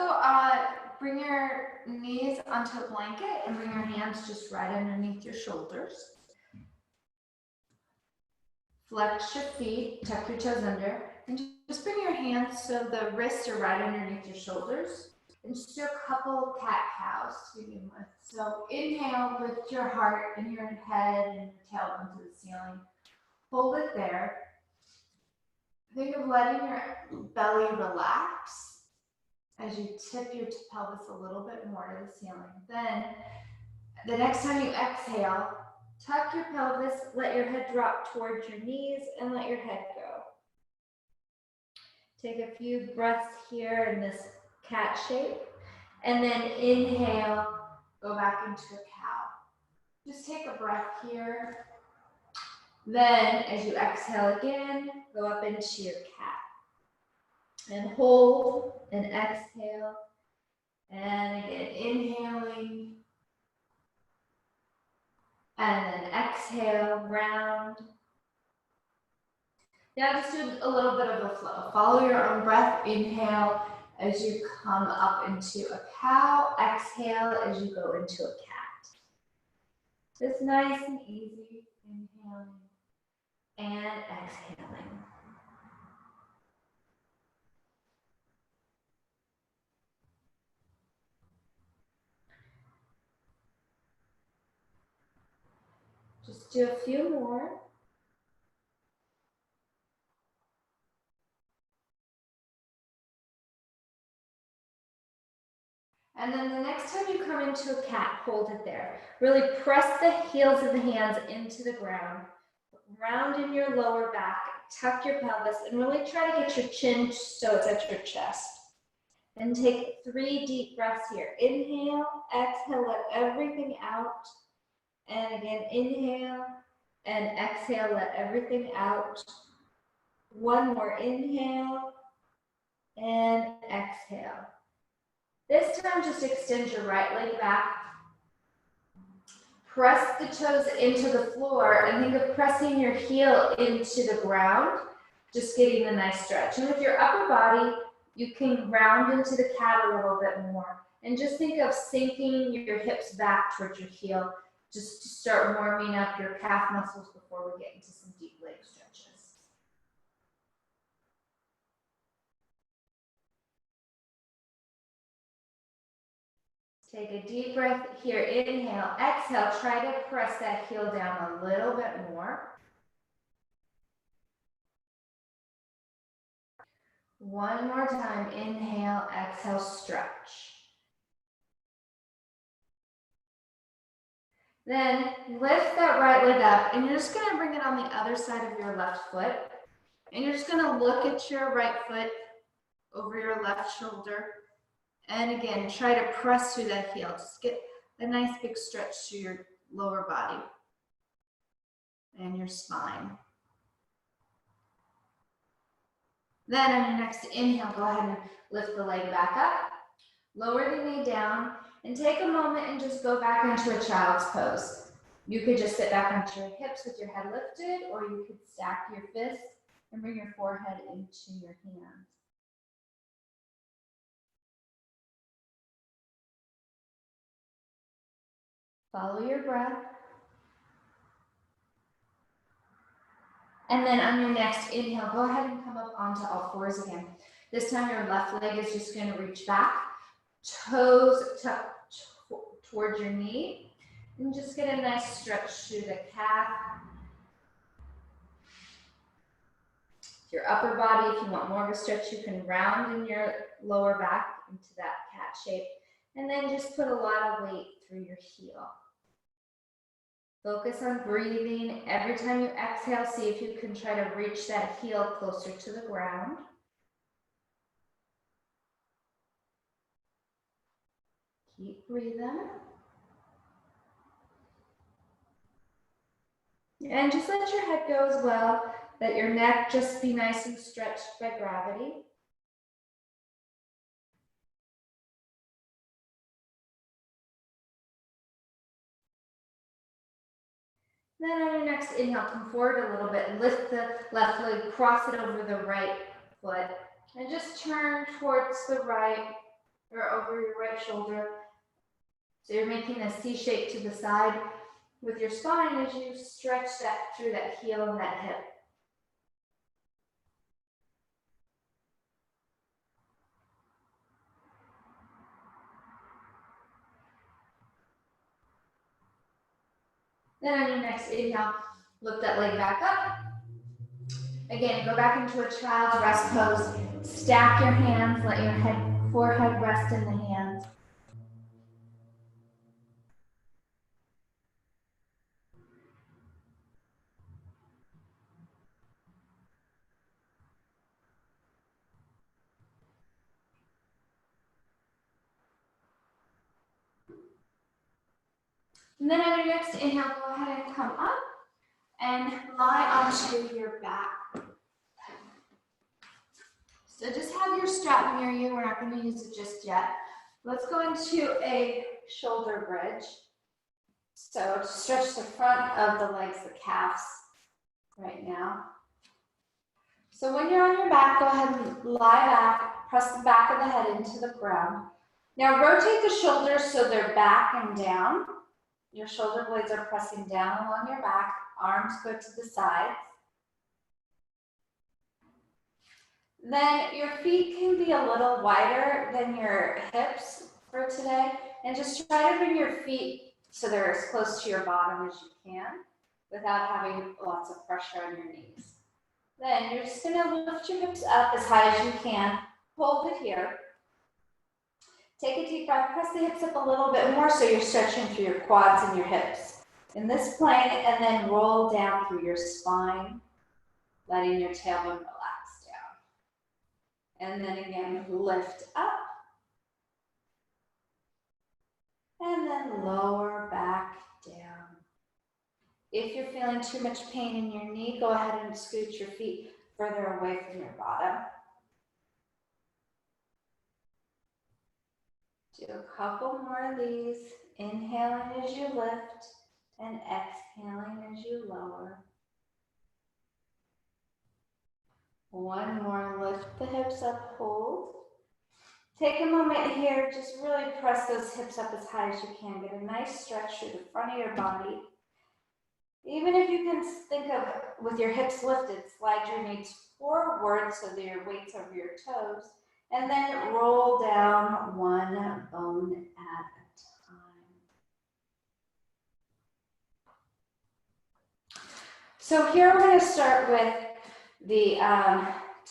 go, bring your knees onto a blanket and bring your hands just right underneath your shoulders. Flex your feet, tuck your toes under, and just bring your hands so the wrists are right underneath your shoulders. And just do a couple cat-cows to begin with. So inhale, lift your heart and your head and your tail into the ceiling. Hold it there. Think of letting your belly relax as you tip your pelvis a little bit more to the ceiling. Then, the next time you exhale, tuck your pelvis, let your head drop towards your knees, and let your head go. Take a few breaths here in this cat shape. And then inhale, go back into a cow. Just take a breath here. Then, as you exhale again, go up into your cat. And hold and exhale. And again, inhaling. And then exhale, round. Now just do a little bit of a flow. Follow your own breath. Inhale as you come up into a cow. Exhale as you go into a cat. Just nice and easy. Inhaling and exhaling. Just do a few more. And then the next time you come into a cat, hold it there. Really press the heels of the hands into the ground. Round in your lower back, tuck your pelvis, and really try to get your chin so it's at your chest. And take 3 deep breaths here. Inhale, exhale, let everything out. And again, inhale and exhale, let everything out. One more inhale and exhale. This time, just extend your right leg back. Press the toes into the floor and think of pressing your heel into the ground, just getting a nice stretch. And with your upper body, you can round into the cat a little bit more. And just think of sinking your hips back towards your heel, just to start warming up your calf muscles before we get into some deep leg stretches. Take a deep breath here. Inhale, exhale. Try to press that heel down a little bit more. One more time. Inhale, exhale, stretch. Then lift that right leg up, and you're just going to bring it on the other side of your left foot. And you're just going to look at your right foot over your left shoulder. And again, try to press through that heel. Just get a nice big stretch to your lower body and your spine. Then on your next inhale, go ahead and lift the leg back up. Lower the knee down and take a moment and just go back into a child's pose. You could just sit back onto your hips with your head lifted, or you could stack your fists and bring your forehead into your hands. Follow your breath. And then on your next inhale, go ahead and come up onto all fours again. This time your left leg is just going to reach back, toes tucked towards your knee, and just get a nice stretch through the calf. Your upper body, if you want more of a stretch, you can round in your lower back into that cat shape, and then just put a lot of weight through your heel. Focus on breathing. Every time you exhale, see if you can try to reach that heel closer to the ground. Keep breathing. And just let your head go as well. Let your neck just be nice and stretched by gravity. Then on your next inhale, come forward a little bit, lift the left leg, cross it over the right foot, and just turn towards the right, or over your right shoulder. So you're making a C shape to the side with your spine as you stretch that through that heel and that hip. Then on your next inhale, lift that leg back up. Again, go back into a child's rest pose. Stack your hands, let your forehead rest in the hands. And then on your next inhale, go ahead and come up and lie onto your back. So just have your strap near you. We're not going to use it just yet. Let's go into a shoulder bridge. So stretch the front of the legs, the calves right now. So when you're on your back, go ahead and lie back, press the back of the head into the ground. Now rotate the shoulders so they're back and down. Your shoulder blades are pressing down along your back, arms go to the sides. Then your feet can be a little wider than your hips for today, and just try to bring your feet so they're as close to your bottom as you can without having lots of pressure on your knees. Then you're just going to lift your hips up as high as you can, hold it here. Take a deep breath, press the hips up a little bit more so you're stretching through your quads and your hips in this plane, and then roll down through your spine, letting your tailbone relax down. And then again, lift up. And then lower back down. If you're feeling too much pain in your knee, go ahead and scoot your feet further away from your bottom. Do a couple more of these, inhaling as you lift and exhaling as you lower. One more, lift the hips up, hold. Take a moment here, just really press those hips up as high as you can. Get a nice stretch through the front of your body. Even if you can think of, with your hips lifted, slide your knees forward so that your weight's over your toes, and then roll down one bone at a time. So here we're going to start with the,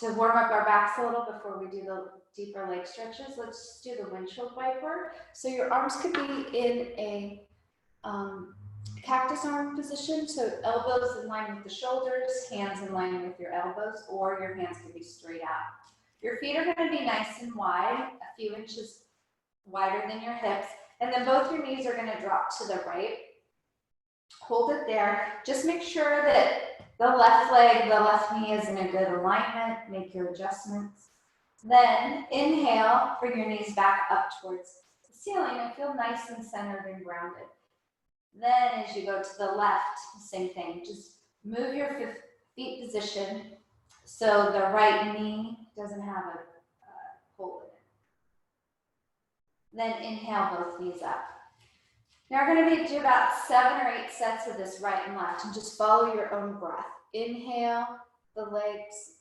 to warm up our backs a little before we do the deeper leg stretches. Let's do the windshield wiper. So your arms could be in a cactus arm position, so elbows in line with the shoulders, hands in line with your elbows, or your hands can be straight out. Your feet are going to be nice and wide, a few inches wider than your hips, and then both your knees are going to drop to the right. Hold it there. Just make sure that the left leg, the left knee is in a good alignment. Make your adjustments. Then inhale, bring your knees back up towards the ceiling and feel nice and centered and grounded. Then as you go to the left, same thing. Just move your feet position so the right knee doesn't have a hole in it. Then inhale, both knees up. Now we're going to do about 7 or 8 sets of this right and left, and just follow your own breath. Inhale, the legs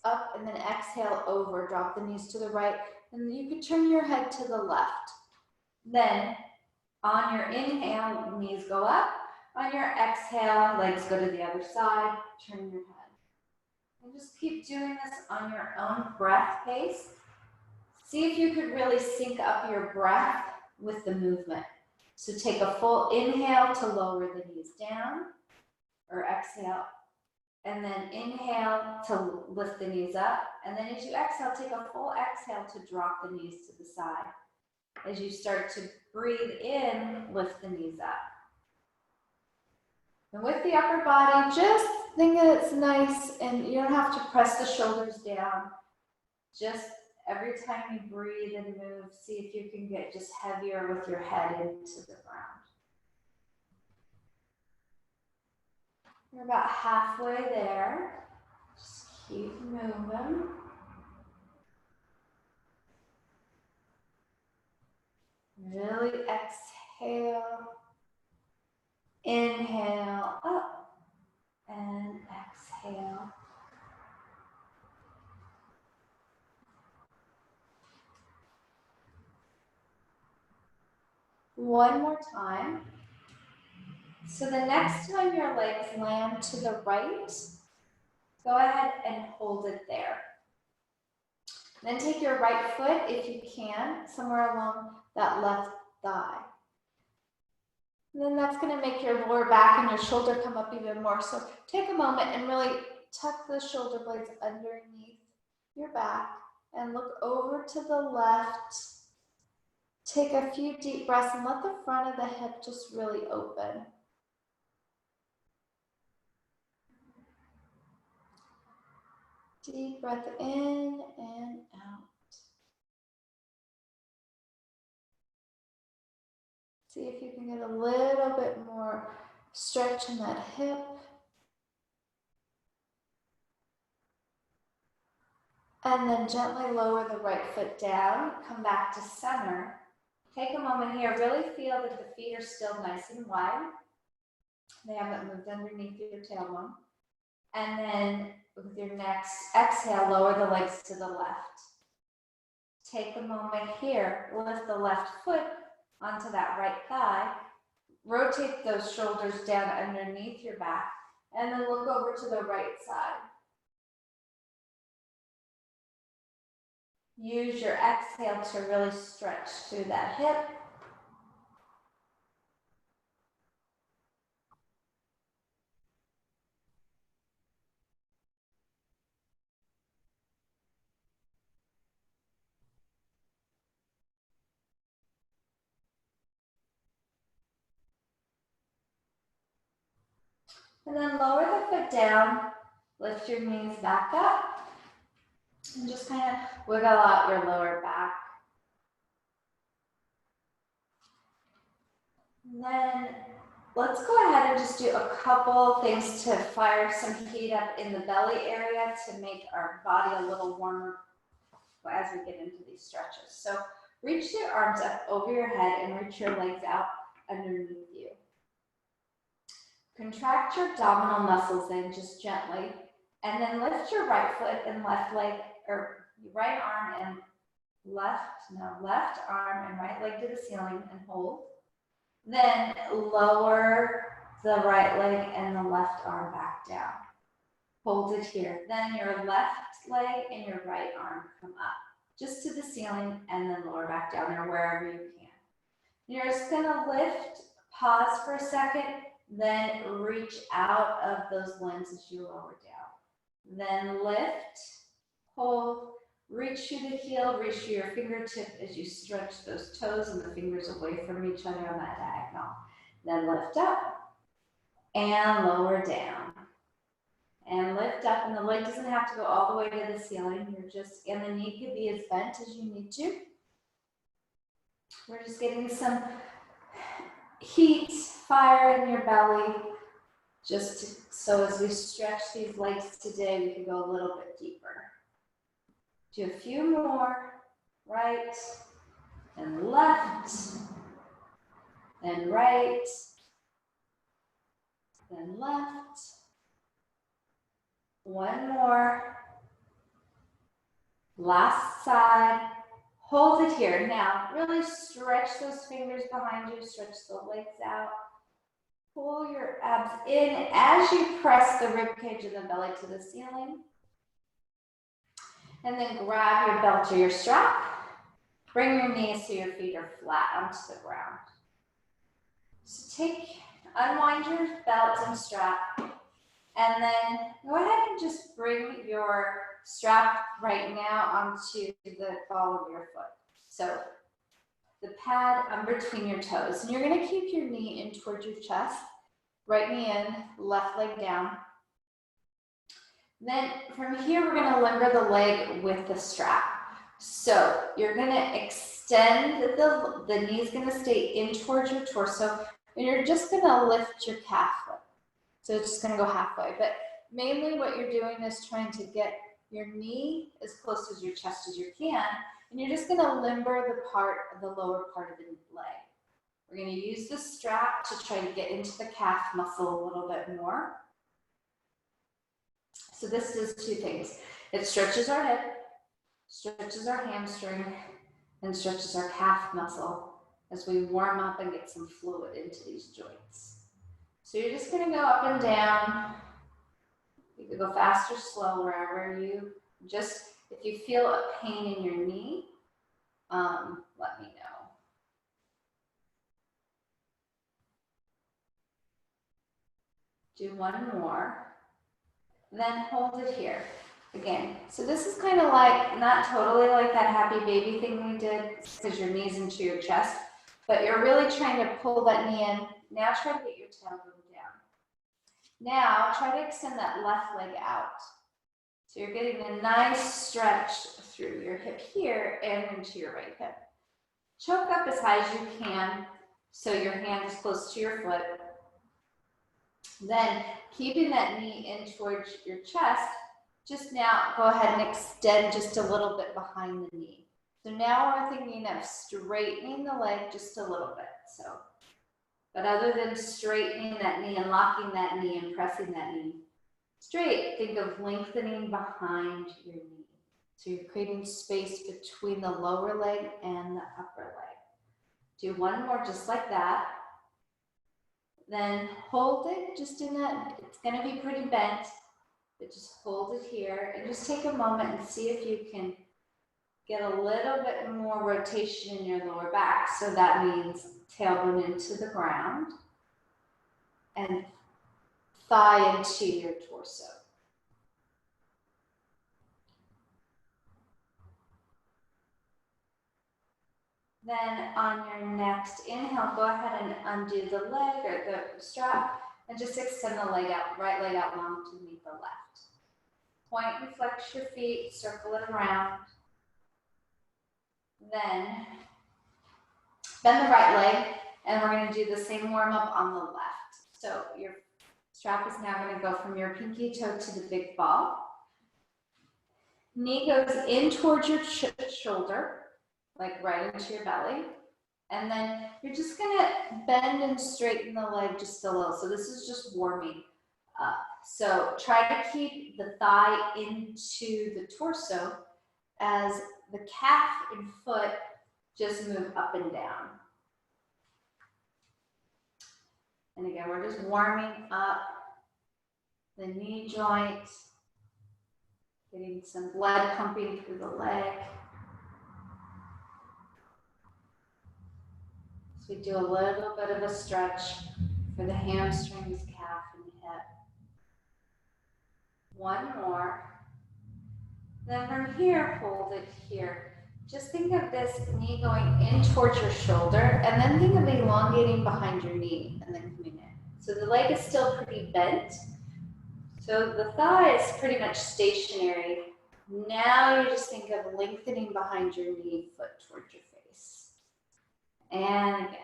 up, and then exhale over. Drop the knees to the right, and you can turn your head to the left. Then on your inhale, knees go up. On your exhale, legs go to the other side. Turn your head. And just keep doing this on your own breath pace. See if you could really sync up your breath with the movement. So take a full inhale to lower the knees down, or exhale. And then inhale to lift the knees up. And then as you exhale, take a full exhale to drop the knees to the side. As you start to breathe in, lift the knees up. And with the upper body, just think that it's nice, and you don't have to press the shoulders down. Just every time you breathe and move, see if you can get just heavier with your head into the ground. You're about halfway there. Just keep moving. Really exhale. Inhale up and exhale. One more time. So the next time your legs land to the right, go ahead and hold it there. Then take your right foot, if you can, somewhere along that left thigh. And then that's going to make your lower back and your shoulder come up even more. So take a moment and really tuck the shoulder blades underneath your back and look over to the left. Take a few deep breaths and let the front of the hip just really open. Deep breath in and out. See if you can get a little bit more stretch in that hip. And then gently lower the right foot down, come back to center. Take a moment here, really feel that the feet are still nice and wide. They haven't moved underneath your tailbone. And then with your next exhale, lower the legs to the left. Take a moment here, lift the left foot onto that right thigh. Rotate those shoulders down underneath your back. And then look over to the right side. Use your exhale to really stretch through that hip. And then lower the foot down, lift your knees back up, and just kind of wiggle out your lower back. And then let's go ahead and just do a couple things to fire some heat up in the belly area to make our body a little warmer as we get into these stretches. So reach your arms up over your head and reach your legs out underneath you. Contract your abdominal muscles in just gently, and then lift your right foot and left leg, or right arm and left arm and right leg to the ceiling and hold. Then lower the right leg and the left arm back down. Hold it here. Then your left leg and your right arm come up just to the ceiling and then lower back down or wherever you can. You're just gonna lift, pause for a second, then reach out of those limbs as you lower down. Then lift, hold, reach through the heel, reach through your fingertip as you stretch those toes and the fingers away from each other on that diagonal. Then lift up and lower down. And lift up, and the leg doesn't have to go all the way to the ceiling. You're just, and the knee could be as bent as you need to. We're just getting some heat, fire in your belly, so as we stretch these legs today, we can go a little bit deeper. Do a few more, right and left, then right, then left. One more. Last side. Hold it here. Now, really stretch those fingers behind you, stretch the legs out. Pull your abs in as you press the rib cage of the belly to the ceiling. And then grab your belt or your strap. Bring your knees so your feet are flat onto the ground. So unwind your belt and strap. And then go ahead and just bring your strap right now onto the ball of your foot. So the pad between your toes. And you're going to keep your knee in towards your chest. Right knee in, left leg down. Then from here, we're going to limber the leg with the strap. So you're going to extend the knee's going to stay in towards your torso. And you're just going to lift your calf foot. So it's just going to go halfway. But mainly what you're doing is trying to get your knee as close to your chest as you can. And you're just gonna limber the lower part of the leg. We're gonna use the strap to try to get into the calf muscle a little bit more. So this does two things. It stretches our hip, stretches our hamstring, and stretches our calf muscle as we warm up and get some fluid into these joints. So you're just gonna go up and down. You can go fast or slow wherever you, just if you feel a pain in your knee, let me know. Do one more, then hold it here. Again, so this is kind of like, not totally like that happy baby thing we did, because your knee's into your chest, but you're really trying to pull that knee in. Now try to get your tailbone down. Now try to extend that left leg out. So you're getting a nice stretch through your hip here and into your right hip. Choke up as high as you can so your hand is close to your foot. Then keeping that knee in towards your chest, just now go ahead and extend just a little bit behind the knee. So now we're thinking of straightening the leg just a little bit. But other than straightening that knee and locking that knee and pressing that knee straight, think of lengthening behind your knee. So you're creating space between the lower leg and the upper leg. Do one more just like that. Then hold it just in that, it's gonna be pretty bent, but just hold it here and just take a moment and see if you can get a little bit more rotation in your lower back. So that means tailbone into the ground and thigh into your torso. Then on your next inhale, go ahead and undo the leg or the strap and just extend the leg out, right leg out long to meet the left. Point and flex your feet, circle it around. Then bend the right leg and we're going to do the same warm up on the left. So your strap is now going to go from your pinky toe to the big ball. Knee goes in towards your shoulder, like right into your belly. And then you're just gonna bend and straighten the leg just a little. So this is just warming up. So try to keep the thigh into the torso as the calf and foot just move up and down. And again, we're just warming up the knee joint, getting some blood pumping through the leg. So we do a little bit of a stretch for the hamstrings, calf, and hip. One more. Then from here, hold it here. Just think of this knee going in towards your shoulder, and then think of elongating behind your knee and then coming in. So the leg is still pretty bent. So the thigh is pretty much stationary. Now you just think of lengthening behind your knee, foot towards your face. And again.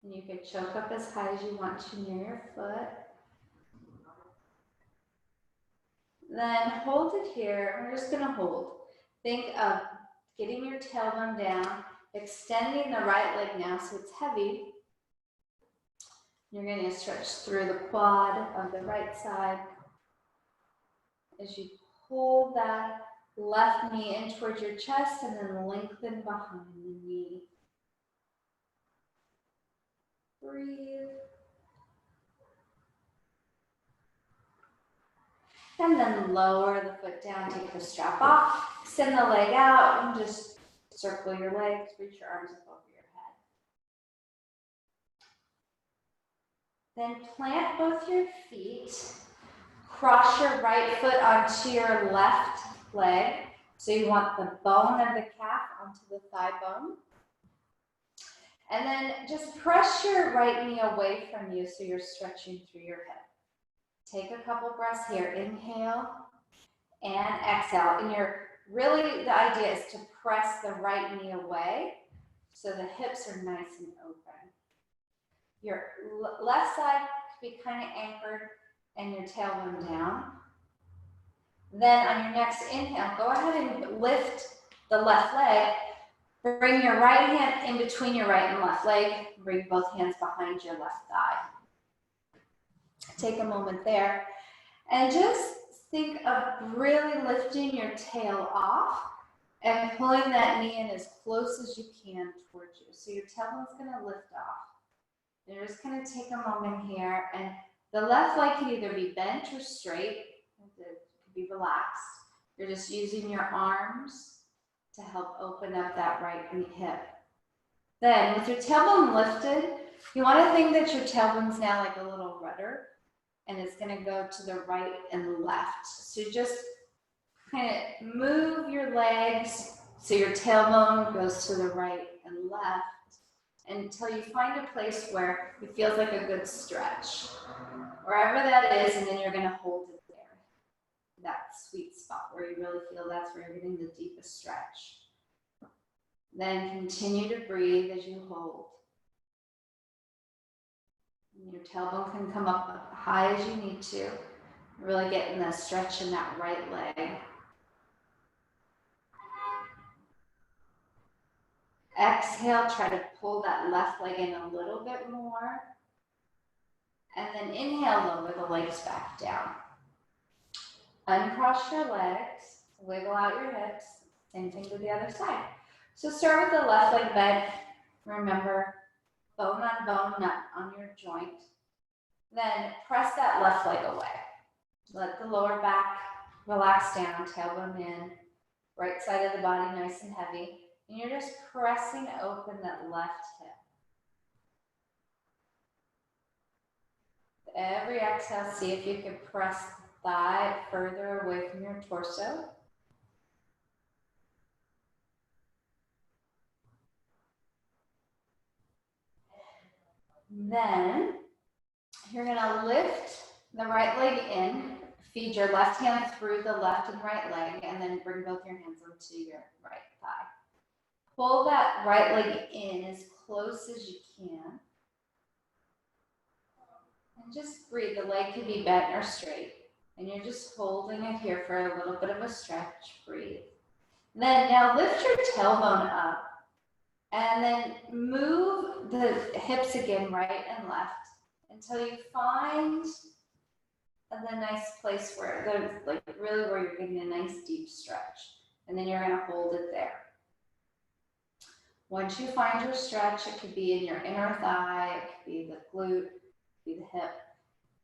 And you can choke up as high as you want to near your foot. Then hold it here. We're just going to hold. Think of getting your tailbone down, extending the right leg now so it's heavy. You're going to stretch through the quad of the right side as you pull that left knee in towards your chest and then lengthen behind the knee. Breathe. And then lower the foot down, take the strap off, extend the leg out, and just circle your legs, reach your arms up over your head. Then plant both your feet, cross your right foot onto your left leg. So you want the bone of the calf onto the thigh bone. And then just press your right knee away from you so you're stretching through your hip. Take a couple breaths here. Inhale and exhale. And the idea is to press the right knee away so the hips are nice and open. Your left side could be kind of anchored and your tailbone down. Then on your next inhale, go ahead and lift the left leg. Bring your right hand in between your right and left leg. Bring both hands behind your left thigh. Take a moment there and just think of really lifting your tail off and pulling that knee in as close as you can towards you. So your tailbone's going to lift off. You're just going to take a moment here, and the left leg can either be bent or straight. It could be relaxed. You're just using your arms to help open up that right hip. Then with your tailbone lifted, you want to think that your tailbone's now like a little rudder, and it's going to go to the right and the left. So just kind of move your legs so your tailbone goes to the right and left until you find a place where it feels like a good stretch. Wherever that is, and then you're going to hold it there. That sweet spot where you really feel that's where you're getting the deepest stretch. Then continue to breathe as you hold. Your tailbone can come up high as you need to. Really getting the stretch in that right leg. Exhale, try to pull that left leg in a little bit more. And then inhale, lower the legs back down. Uncross your legs, wiggle out your hips. Same thing to the other side. So start with the left leg bent. Remember, bone on bone, not on your joint. Then press that left leg away. Let the lower back relax down, tailbone in. Right side of the body nice and heavy. And you're just pressing open that left hip. Every exhale, see if you can press the thigh further away from your torso. Then you're going to lift the right leg in, feed your left hand through the left and right leg, and then bring both your hands onto your right thigh. Pull that right leg in as close as you can. And just breathe. The leg can be bent or straight. And you're just holding it here for a little bit of a stretch. Breathe. Then now lift your tailbone up. And then move the hips again, right and left, until you find the nice place where they're like really where you're getting a nice deep stretch. And then you're going to hold it there. Once you find your stretch, it could be in your inner thigh, it could be the glute, it could be the hip.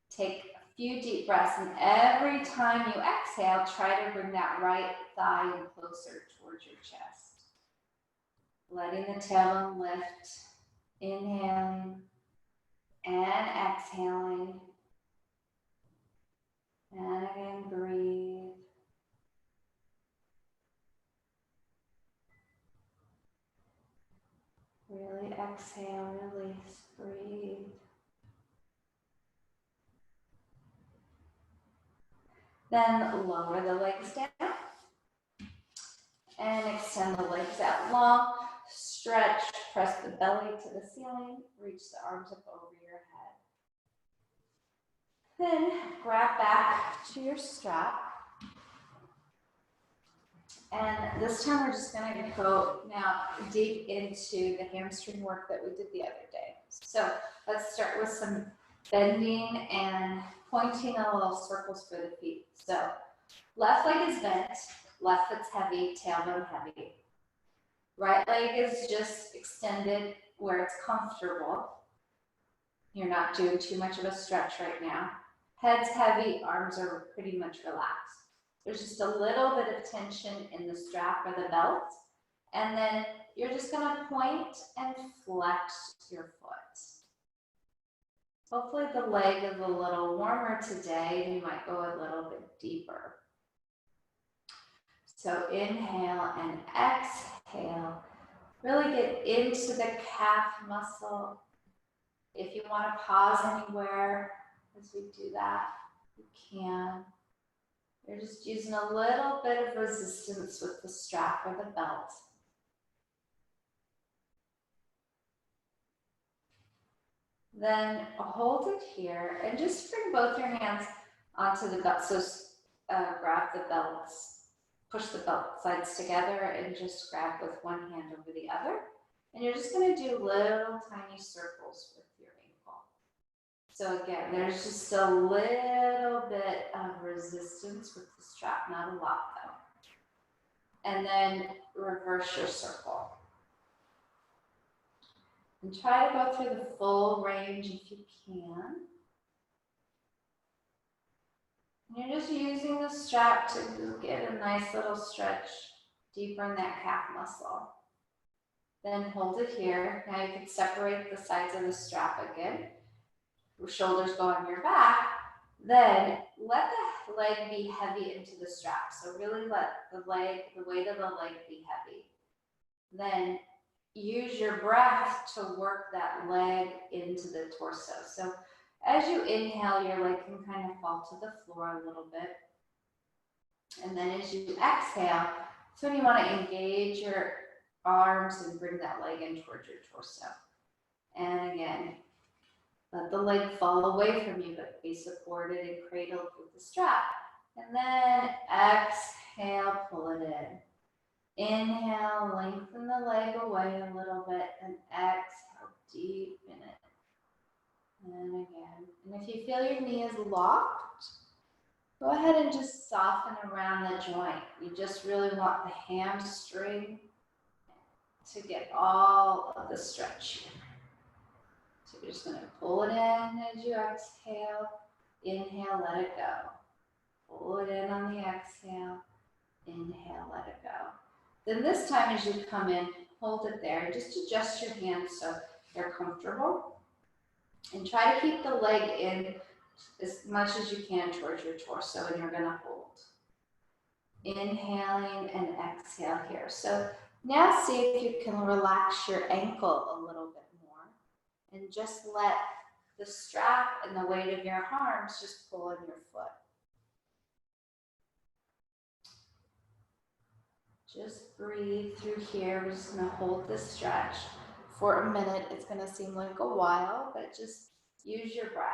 Take a few deep breaths, and every time you exhale, try to bring that right thigh in closer towards your chest. Letting the tailbone lift, inhaling and exhaling. And again, breathe. Really exhale, release, breathe. Then lower the legs down and extend the legs out long. Stretch, press the belly to the ceiling, reach the arms up over your head. Then grab back to your strap. And this time we're just going to go now deep into the hamstring work that we did the other day. So let's start with some bending and pointing a little circles for the feet. So left leg is bent, left foot's heavy, tailbone heavy. Right leg is just extended where it's comfortable. You're not doing too much of a stretch right now. Head's heavy, arms are pretty much relaxed. There's just a little bit of tension in the strap or the belt. And then you're just going to point and flex your foot. Hopefully the leg is a little warmer today. You might go a little bit deeper. So inhale and exhale. Really get into the calf muscle. If you want to pause anywhere as we do that, you can. You're just using a little bit of resistance with the strap or the belt. Then hold it here and just bring both your hands onto the belt. So grab the belts, push the belt sides together and just grab with one hand over the other. And you're just going to do little tiny circles with your ankle. So again, there's just a little bit of resistance with the strap, not a lot though. And then reverse your circle. And try to go through the full range if you can. And you're just using the strap to get a nice little stretch deeper in that calf muscle. Then hold it here. Now you can separate the sides of the strap again. Your shoulders go on your back. Then let the leg be heavy into the strap. So really let the weight of the leg be heavy. Then use your breath to work that leg into the torso. So as you inhale, your leg can kind of fall to the floor a little bit. And then as you exhale, that's when you want to engage your arms and bring that leg in towards your torso. And again, let the leg fall away from you, but be supported and cradled with the strap. And then exhale, pull it in. Inhale, lengthen the leg away a little bit, and exhale, deepen it. And again. And if you feel your knee is locked, go ahead and just soften around the joint. You just really want the hamstring to get all of the stretch here. So you're just going to pull it in as you exhale. Inhale, let it go. Pull it in on the exhale. Inhale, let it go. Then this time as you come in, hold it there. Just adjust your hands so they're comfortable. And try to keep the leg in as much as you can towards your torso, and you're going to hold. Inhaling and exhale here. So now see if you can relax your ankle a little bit more and just let the strap and the weight of your arms just pull on your foot. Just breathe through here. We're just going to hold this stretch for a minute. It's going to seem like a while, but just use your breath.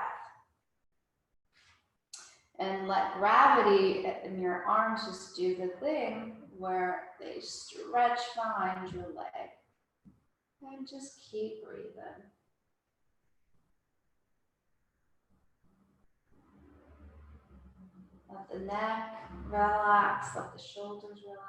And let gravity in your arms just do the thing where they stretch behind your leg. And just keep breathing. Let the neck relax, let the shoulders relax.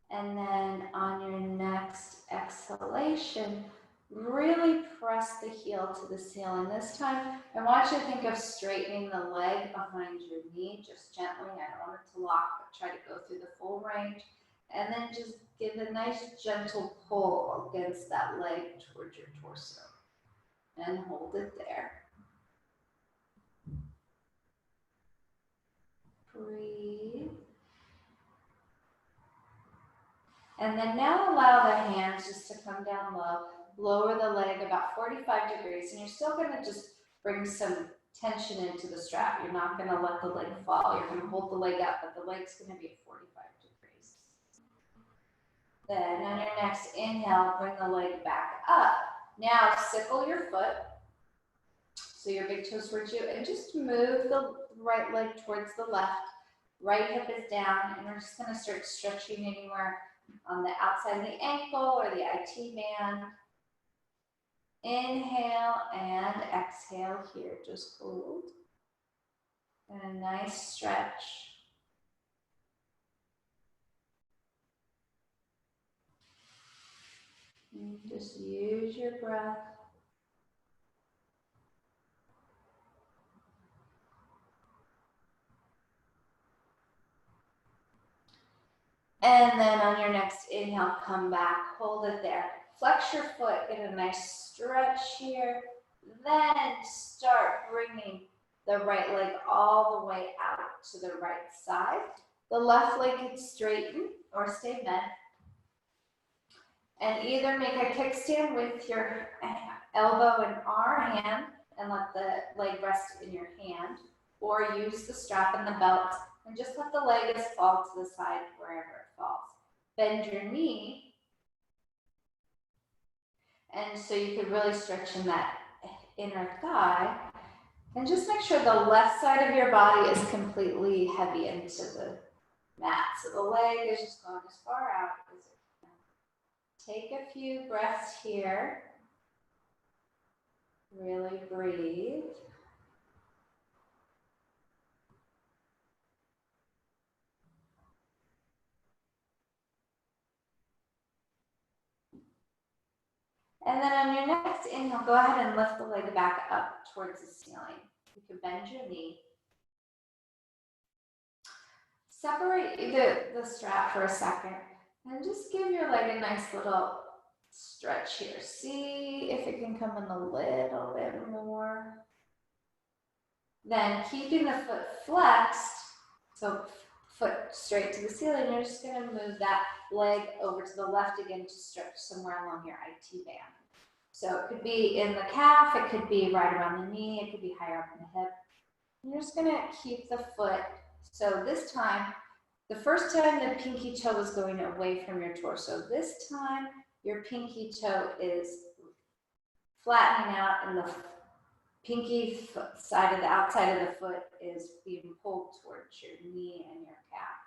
And then on your next exhalation, really press the heel to the ceiling. This time, I want you to think of straightening the leg behind your knee, just gently. I don't want it to lock, but try to go through the full range. And then just give a nice gentle pull against that leg towards your torso. And hold it there. Breathe. And then now allow the hands just to come down low. Lower the leg about 45 degrees. And you're still going to just bring some tension into the strap. You're not going to let the leg fall. You're going to hold the leg up, but the leg's going to be at 45 degrees. Then on your next inhale, bring the leg back up. Now sickle your foot. So your big toes towards you. And just move the right leg towards the left. Right hip is down. And we're just going to start stretching anywhere on the outside of the ankle or the IT band. Inhale and exhale here. Just hold. And a nice stretch. And just use your breath. And then on your next inhale, come back, hold it there. Flex your foot, get a nice stretch here. Then start bringing the right leg all the way out to the right side. The left leg can straighten or stay bent. And either make a kickstand with your elbow and hand and let the leg rest in your hand, or use the strap and the belt and just let the leg fall to the side wherever it falls. Bend your knee, and so you could really stretch in that inner thigh. And just make sure the left side of your body is completely heavy into the mat. So the leg is just going as far out as it can. Take a few breaths here. Really breathe. And then on your next inhale, go ahead and lift the leg back up towards the ceiling. You can bend your knee. Separate the strap for a second and just give your leg a nice little stretch here. See if it can come in a little bit more. Then keeping the foot flexed, so foot straight to the ceiling, you're just going to move that leg over to the left again to stretch somewhere along your IT band. So it could be in the calf, it could be right around the knee, it could be higher up in the hip. You're just going to keep the foot. So this time, the first time the pinky toe was going away from your torso. This time, your pinky toe is flattening out and the pinky side of the outside of the foot is being pulled towards your knee and your calf.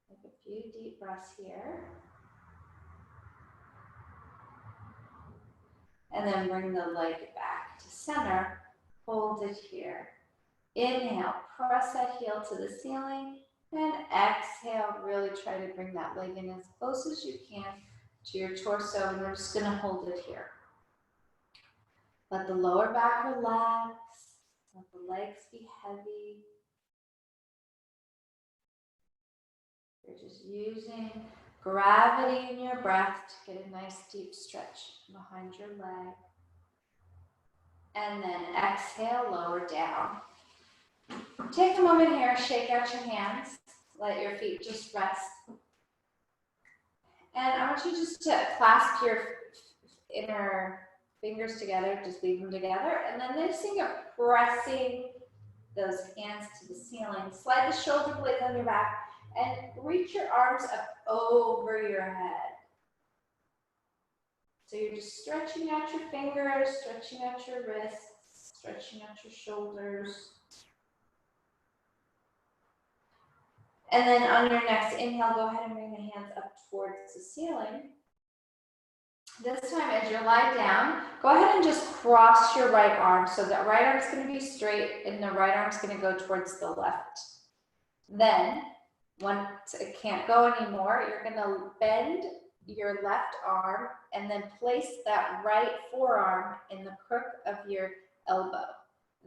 Take a few deep breaths here. And then bring the leg back to center. Hold it here. Inhale, press that heel to the ceiling. And exhale, really try to bring that leg in as close as you can to your torso. And we're just going to hold it here. Let the lower back relax. Let the legs be heavy. You're just using gravity in your breath to get a nice deep stretch behind your leg. And then exhale, lower down. Take a moment here, shake out your hands. Let your feet just rest. And I want you just to clasp your inner fingers together, just leave them together. And then just think of pressing those hands to the ceiling. Slide the shoulder blades on your back and reach your arms up over your head. So you're just stretching out your fingers, stretching out your wrists, stretching out your shoulders. And then on your next inhale, go ahead and bring the hands up towards the ceiling. This time as you lie down, go ahead and just cross your right arm. So that right arm is going to be straight and the right arm is going to go towards the left. Then, once it can't go anymore, you're going to bend your left arm and then place that right forearm in the crook of your elbow.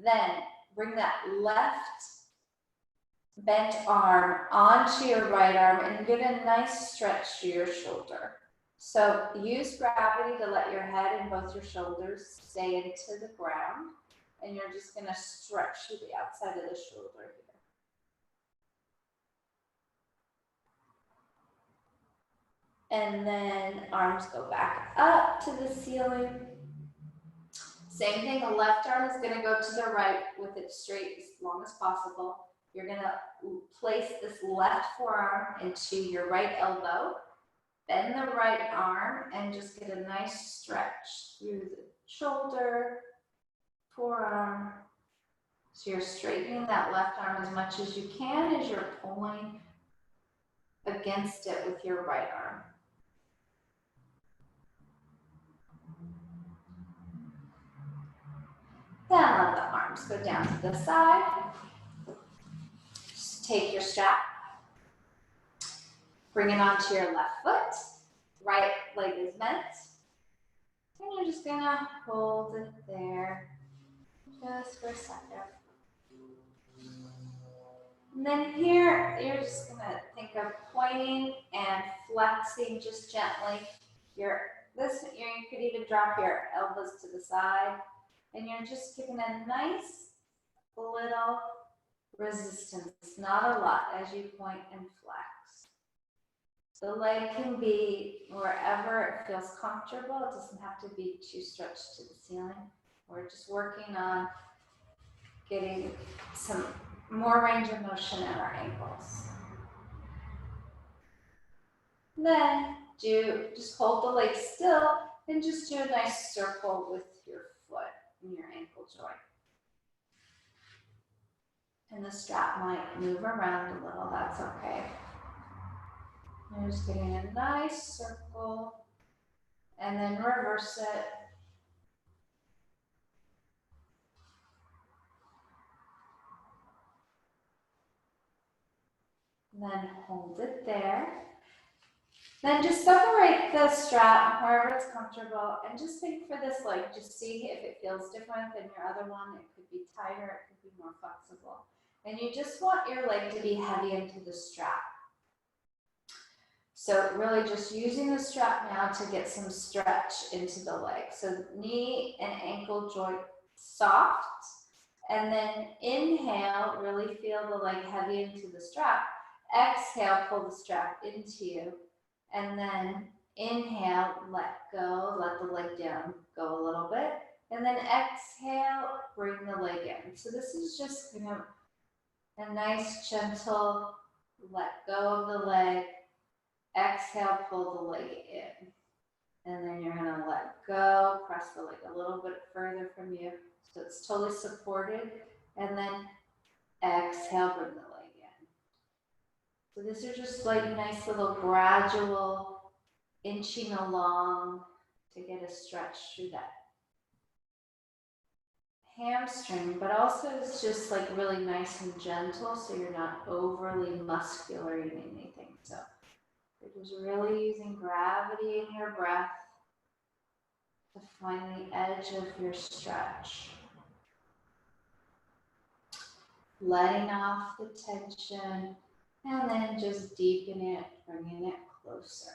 Then bring that left bent arm onto your right arm and get a nice stretch to your shoulder. So use gravity to let your head and both your shoulders stay into the ground. And you're just going to stretch to the outside of the shoulder here. And then arms go back up to the ceiling. Same thing, the left arm is going to go to the right with it straight as long as possible. You're going to place this left forearm into your right elbow. Bend the right arm and just get a nice stretch through the shoulder, forearm. So you're straightening that left arm as much as you can as you're pulling against it with your right arm. Then let the arms go down to the side. Just take your strap. Bring it onto your left foot. Right leg is bent. And you're just gonna hold it there just for a second. And then here, you're just gonna think of pointing and flexing just gently. You could even drop your elbows to the side. And you're just giving a nice little resistance, not a lot, as you point and flex. The leg can be wherever it feels comfortable. It doesn't have to be too stretched to the ceiling. We're just working on getting some more range of motion in our ankles. Then just hold the leg still and just do a nice circle with your foot. in your ankle joint. And the strap might move around a little, that's okay. You're just getting a nice circle and then reverse it. And then hold it there. Then just separate the strap wherever it's comfortable and just think for this leg, just see if it feels different than your other one. It could be tighter, it could be more flexible. And you just want your leg to be heavy into the strap. So really just using the strap now to get some stretch into the leg. So knee and ankle joint soft. And then inhale, really feel the leg heavy into the strap. Exhale, pull the strap into you. And then inhale, let go, let the leg down, go a little bit. And then exhale, bring the leg in. So this is just kind of a nice, gentle let go of the leg. Exhale, pull the leg in. And then you're gonna let go, press the leg a little bit further from you. So it's totally supported. And then exhale, bring the leg in. So these are just like nice little gradual inching along to get a stretch through that hamstring, but also it's just like really nice and gentle so you're not overly muscular in anything. So you're just really using gravity in your breath to find the edge of your stretch. Letting off the tension and then just deepen it, bringing it closer.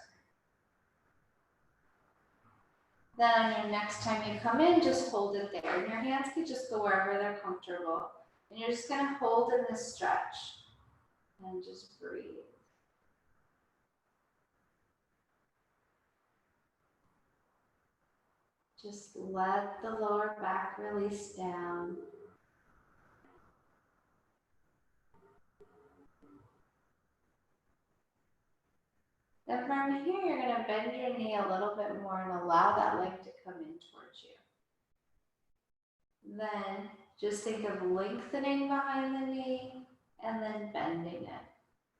Then on your next time you come in, just hold it there. And your hands can just go wherever they're comfortable. And you're just going to hold in this stretch and just breathe. Just let the lower back release down. Then from here, you're going to bend your knee a little bit more and allow that leg to come in towards you. Then just think of lengthening behind the knee and then bending it.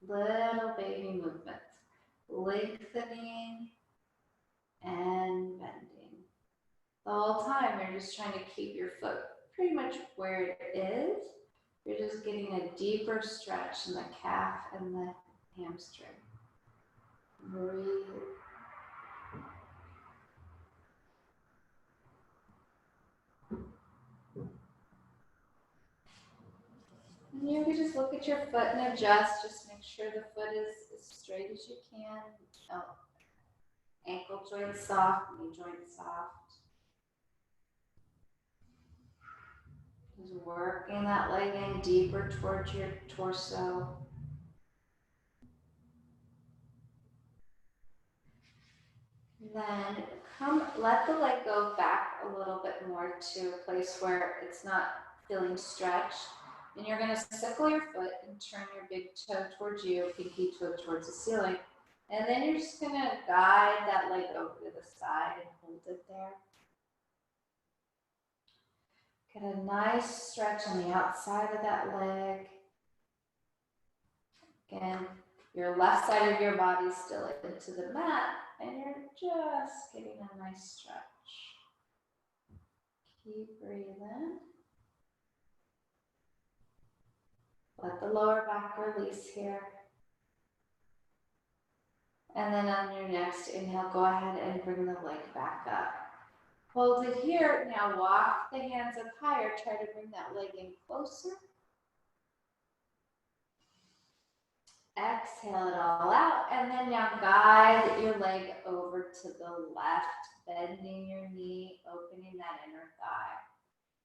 Little baby movements. Lengthening and bending. The whole time, you're just trying to keep your foot pretty much where it is. You're just getting a deeper stretch in the calf and the hamstring. Breathe. And you can just look at your foot and adjust. Just make sure the foot is as straight as you can. Oh. Ankle joint soft, knee joint soft. Just working that leg in deeper towards your torso. Then let the leg go back a little bit more to a place where it's not feeling stretched. And you're going to circle your foot and turn your big toe towards you, pinky toe towards the ceiling. And then you're just going to guide that leg over to the side and hold it there. Get a nice stretch on the outside of that leg. Again, your left side of your body is still into the mat, and you're just getting a nice stretch. Keep breathing. Let the lower back release here. And then on your next inhale, go ahead and bring the leg back up. Hold it here. Now walk the hands up higher. Try to bring that leg in closer. Exhale it all out. And then now guide your leg over to the left, bending your knee, opening that inner thigh.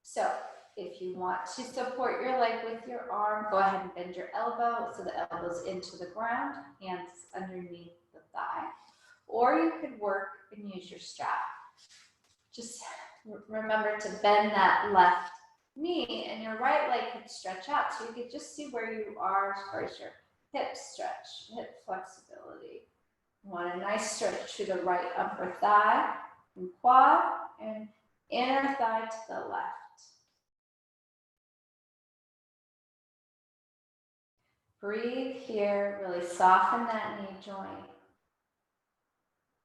So if you want to support your leg with your arm, go ahead and bend your elbow so the elbow's into the ground, hands underneath the thigh. Or you could work and use your strap. Just remember to bend that left knee, and your right leg could stretch out so you could just see where you are as far as your hip stretch, hip flexibility. You want a nice stretch to the right upper thigh and quad, and Inner thigh to the left. Breathe here, really soften that knee joint.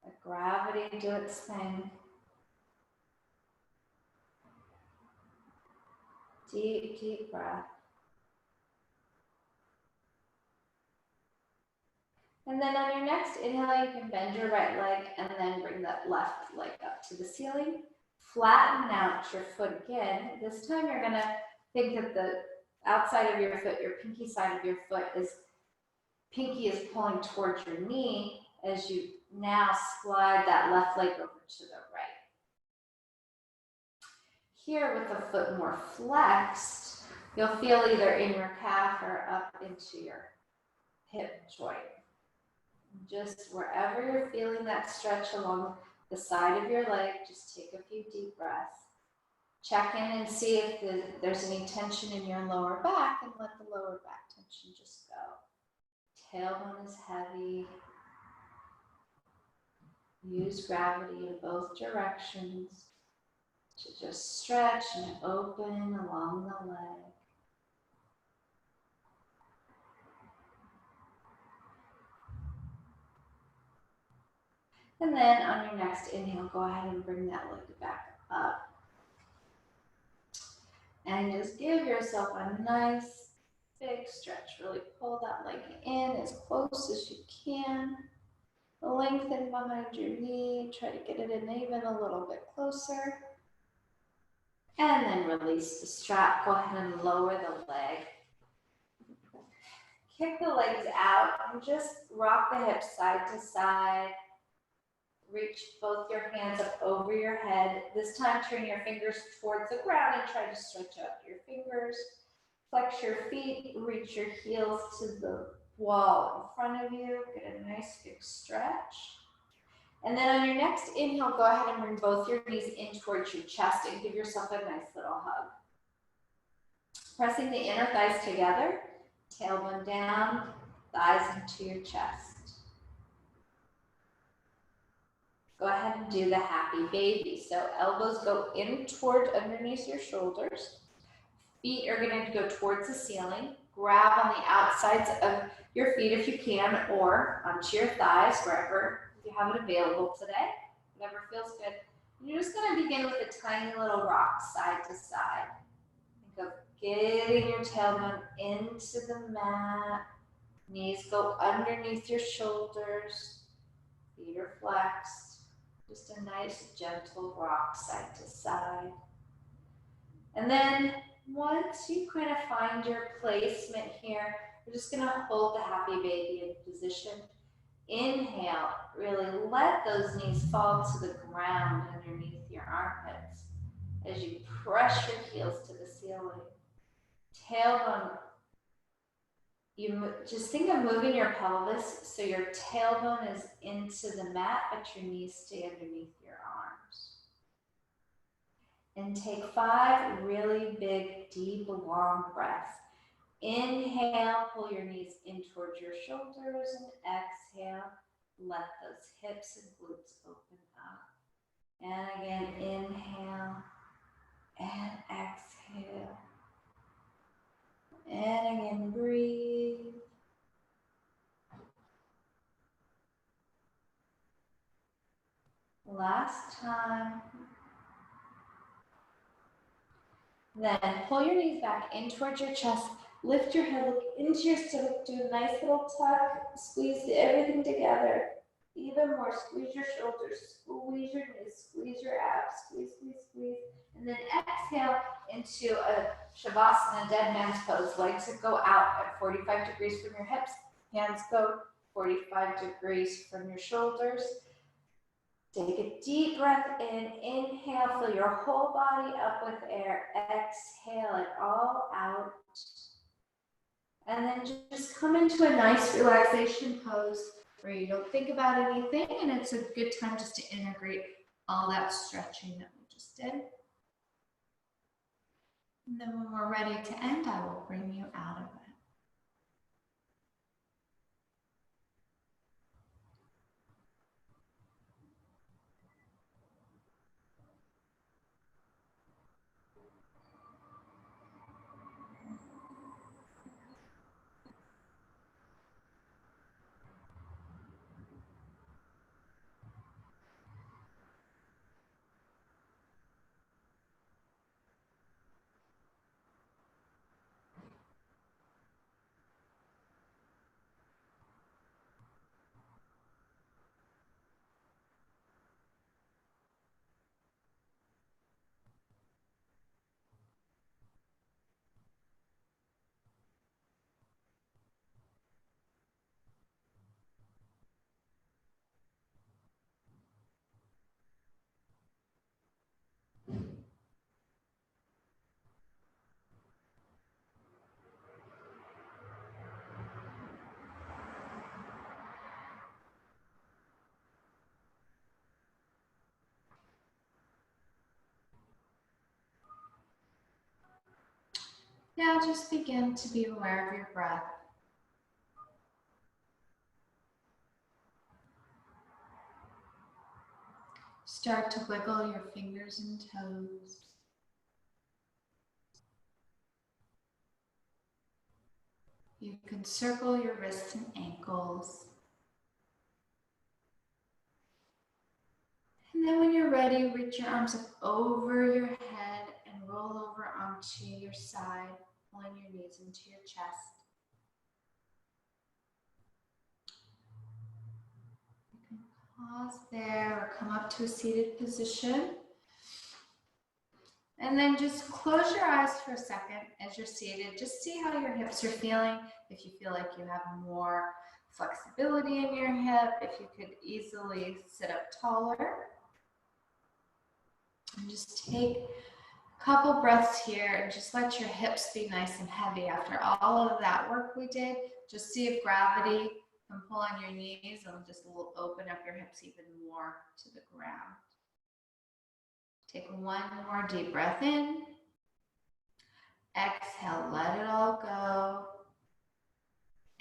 Let gravity do its thing. Deep, deep breath. And then on your next inhale, you can bend your right leg and then bring that left leg up to the ceiling. Flatten out your foot again. This time you're gonna think that the outside of your foot, your pinky side of your foot pinky is pulling towards your knee as you now slide that left leg over to the right. Here with the foot more flexed, you'll feel either in your calf or up into your hip joint. Just wherever you're feeling that stretch along the side of your leg, just take a few deep breaths. Check in and see if there's any tension in your lower back, and let the lower back tension just go. Tailbone is heavy. Use gravity in both directions to just stretch and open along the leg. And then on your next inhale, go ahead and bring that leg back up. And just give yourself a nice big stretch. Really pull that leg in as close as you can. Lengthen behind your knee. Try to get it in even a little bit closer. And then release the strap. Go ahead and lower the leg. Kick the legs out and just rock the hips side to side. Reach both your hands up over your head. This time, turn your fingers towards the ground and try to stretch out your fingers. Flex your feet, reach your heels to the wall in front of you. Get a nice big stretch. And then on your next inhale, go ahead and bring both your knees in towards your chest and give yourself a nice little hug. Pressing the inner thighs together, tailbone down, thighs into your chest. Go ahead and do the happy baby. So elbows go in toward underneath your shoulders. Feet are going to go towards the ceiling. Grab on the outsides of your feet if you can, or onto your thighs, wherever you have it available today. Whatever feels good. And you're just going to begin with a tiny little rock side to side. Think of getting your tailbone into the mat. Knees go underneath your shoulders. Feet are flexed. Just a nice gentle rock side to side. And then once you kind of find your placement here, we're just going to hold the happy baby in position. Inhale, really let those knees fall to the ground underneath your armpits as you press your heels to the ceiling. Tailbone, just think of moving your pelvis so your tailbone is into the mat, but your knees stay underneath your arms. And take 5 really big, deep, long breaths. Inhale, pull your knees in towards your shoulders, and exhale, let those hips and glutes open up. And again, inhale and exhale. And again, breathe. Last time. Then pull your knees back in towards your chest. Lift your head, look into your stomach, do a nice little tuck, squeeze everything together. Even more, squeeze your shoulders, squeeze your knees, squeeze your abs, squeeze, squeeze, squeeze. And then exhale into a Shavasana, dead man's pose. Legs go out at 45 degrees from your hips. Hands go 45 degrees from your shoulders. Take a deep breath in. Inhale, fill your whole body up with air. Exhale it all out. And then just come into a nice relaxation pose where you don't think about anything, and it's a good time just to integrate all that stretching that we just did. And then when we're ready to end, I will bring you out of it. Now just begin to be aware of your breath. Start to wiggle your fingers and toes. You can circle your wrists and ankles. And then when you're ready, reach your arms up over your head and roll over onto your side, pulling your knees into your chest. You can pause there or come up to a seated position. And then just close your eyes for a second as you're seated. Just see how your hips are feeling. If you feel like you have more flexibility in your hip, if you could easily sit up taller. And just take a couple breaths here and just let your hips be nice and heavy. After all of that work we did, just see if gravity can pull on your knees and just open up your hips even more to the ground. Take one more deep breath in. Exhale, let it all go.